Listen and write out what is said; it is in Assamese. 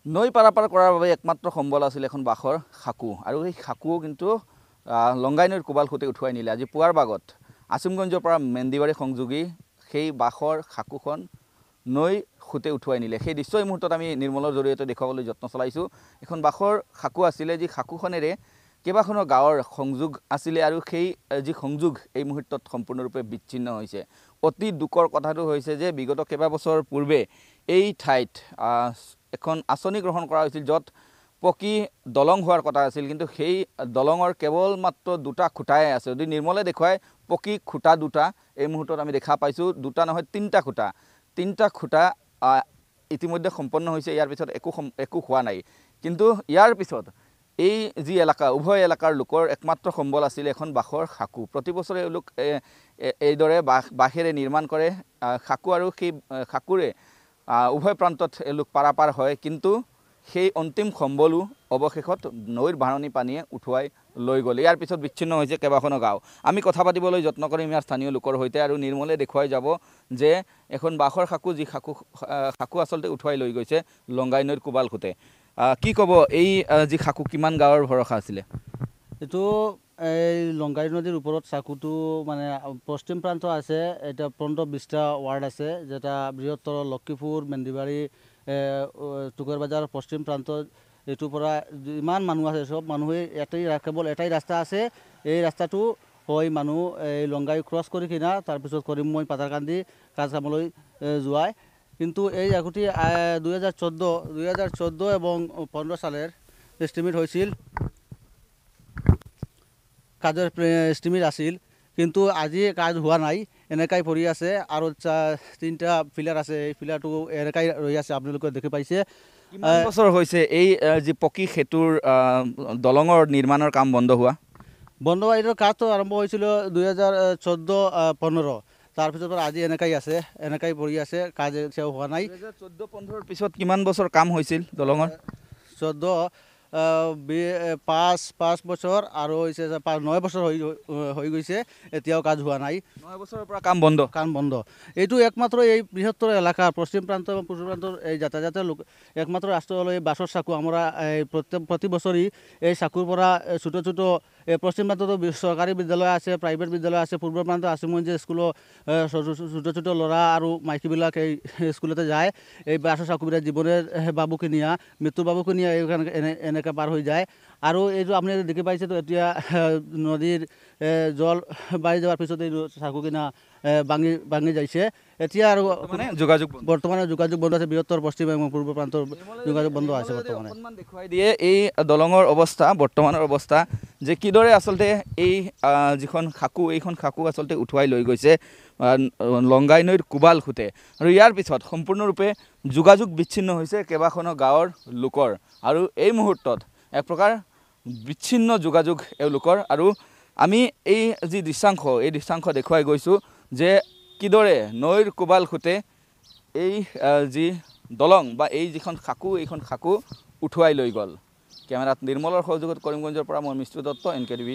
নৈ পাৰাপাৰ কৰাৰ বাবে একমাত্ৰ সম্বল আছিল এখন বাঁহৰ খাকু আৰু এই খাকুও কিন্তু লংগাই নৈৰ কোবাল খুঁটে উঠুৱাই নিলে। আজি পুৱাৰ ভাগত আছিমগঞ্জৰ পৰা মেন্দিবাৰী সংযোগী সেই বাঁহৰ খাকুখন নৈ খুঁটে উঠুৱাই নিলে। সেই দৃশ্য এই মুহূৰ্তত আমি নিৰ্মলৰ জৰিয়তে দেখুৱাবলৈ যত্ন চলাইছোঁ। এখন বাঁহৰ খাকু আছিলে, যি খাকুখনেৰে কেইবাখনো গাঁৱৰ সংযোগ আছিলে আৰু সেই যি সংযোগ এই মুহূৰ্তত সম্পূৰ্ণৰূপে বিচ্ছিন্ন হৈছে। অতি দুখৰ কথাটো হৈছে যে বিগত কেইবাবছৰ পূৰ্বে এই ঠাইত এখন আঁচনি গ্ৰহণ কৰা হৈছিল, য'ত পকী দলং হোৱাৰ কথা আছিল, কিন্তু সেই দলঙৰ কেৱল মাত্ৰ দুটা খুঁটাই আছে। যদি নিৰ্মলে দেখুৱাই পকী খুঁটা দুটা এই মুহূৰ্তত আমি দেখা পাইছোঁ, দুটা নহয় তিনিটা খুঁটা ইতিমধ্যে সম্পন্ন হৈছে। ইয়াৰ পিছত একো হোৱা নাই। কিন্তু ইয়াৰ পিছত এই যি এলেকা, উভয় এলেকাৰ লোকৰ একমাত্ৰ সম্বল আছিল এখন বাঁহৰ খাকু। প্ৰতি বছৰে এওঁলোক এইদৰে বাঁহেৰে নিৰ্মাণ কৰে খাকু, আৰু সেই খাকুৰে উভয় প্ৰান্তত এওঁলোক পাৰাপাৰ হয়। কিন্তু সেই অন্তিম সম্বলো অৱশেষত নৈৰ বাঢ়নী পানীয়ে উঠুৱাই লৈ গ'ল। ইয়াৰ পিছত বিচ্ছিন্ন হৈছে কেইবাখনো গাঁও। আমি কথা পাতিবলৈ যত্ন কৰিম ইয়াৰ স্থানীয় লোকৰ সৈতে, আৰু নিৰ্মলে দেখুৱাই যাব যে এখন বাঁহৰ খাকু, যি খাকু আচলতে উঠুৱাই লৈ গৈছে লংগাই নৈৰ কোবাল খুঁটে। কি ক'ব, এই যি খাকু কিমান গাঁৱৰ ভৰসা আছিলে? এইটো এই লংগাই নদীৰ ওপৰত চাকুটো মানে পশ্চিম প্ৰান্ত আছে। এটা 15-20টা ৱাৰ্ড আছে, যেটা বৃহত্তৰ লক্ষীপুৰ, মেন্দিবাৰী, টুকুৰবাজাৰ পশ্চিম প্ৰান্তত। এইটোৰ পৰা ইমান মানুহ আছে, চব মানুহে কেৱল এটাই ৰাস্তা আছে। এই ৰাস্তাটো হয় মানুহ এই লংগাই ক্ৰছ কৰি কিনা তাৰপিছত কৰিমগঞ্জ পাতাৰকান্দি কাজকামলৈ যোৱায়। কিন্তু এই আগতে 2014 এবং 15 সালেৰ এস্টিমেট হয়েছিল, কাজেৰ এস্টিমেট আছিল, কিন্তু আজি কাজ হোৱা নাই, এনেকাই পৰি আছে। আৰু 3টা পিলাৰ আছে, এই পিলাৰটো এনেকাই ৰৈ আছে, আপোনালোকে দেখি পাইছে। কিমান বছৰ হৈছে এই যি পকী সেতুৰ দলঙৰ নিৰ্মাণৰ কাম বন্ধ হোৱা? এইটোৰ কাজটো আৰম্ভ হৈছিল 2014-15, তাৰপিছত আজি এনেকাই আছে, এনেকাই পৰি আছে, কাজ এতিয়াও হোৱা নাই। 2014-15 পিছত কিমান বছৰ কাম হৈছিল দলঙৰ? 5 বছৰ আৰু হৈছে 9 বছৰ হৈ গৈছে, এতিয়াও কাজ হোৱা নাই। 9 বছৰৰ পৰা কাম বন্ধ। এইটো একমাত্ৰ এই বৃহত্তৰ এলেকাৰ পশ্চিম প্ৰান্ত এবং পূৰ্ব প্ৰান্তৰ এই যাতায়াতেৰ লোক একমাত্ৰ ৰাস্তা হল এই বাছৰ চাকু। আমৰা প্ৰতি বছৰই এই চাকুৰ পৰা ছোটো ছোটো পশ্চিম প্ৰান্ততো চৰকাৰী বিদ্যালয় আছে, প্ৰাইভেট বিদ্যালয় আছে, পূৰ্ব প্ৰান্ত আছিমগঞ্জ স্কুলৰ ছোটো ছোটো ল'ৰা আৰু মাইকীবিলাক এই স্কুলতে যায়। এই বাছৰ চাকুবিলাক জীৱনেৰ বাবুকে নিয়া, মৃত্যুৰ বাবুকে নিয়া এনেকৈ পাৰ হৈ যায়। আৰু এইটো আপুনি দেখি পাইছে, তো এতিয়া নদীৰ জল বাঢ়ি যাওয়াৰ পিছত এই চাকু কিনা ভাঙি যাইছে। এতিয়া আৰু বৰ্তমানে যোগাযোগ বন্ধ আছে, বৃহত্তৰ পশ্চিম এবং পূৰ্ব প্ৰান্তৰ যোগাযোগ বন্ধ আছে বৰ্তমানে। দেখুৱাই দিয়ে এই দলঙৰ অৱস্থা, বৰ্তমানৰ অৱস্থা, যে কিদৰে আচলতে এই যিখন খাকু, এইখন খাকু আচলতে উঠুৱাই লৈ গৈছে লংগাই নৈৰ কোবাল খুঁটে। আৰু ইয়াৰ পিছত সম্পূৰ্ণৰূপে যোগাযোগ বিচ্ছিন্ন হৈছে কেইবাখনো গাঁৱৰ লোকৰ, আৰু এই মুহূৰ্তত এক প্ৰকাৰ বিচ্ছিন্ন যোগাযোগ এওঁলোকৰ। আৰু আমি এই যি দৃশ্যাংশ, এই দৃশ্যাংশ দেখুৱাই গৈছোঁ যে কিদৰে নৈৰ কোবাল খুঁটে এই যি দলং বা এই যিখন খাকু, এইখন খাকু উঠুৱাই লৈ গ'ল। কেমেৰাত নিৰ্মলৰ সহযোগত কৰিমগঞ্জৰ পৰা মই মিষ্টু দত্ত, NKTV+।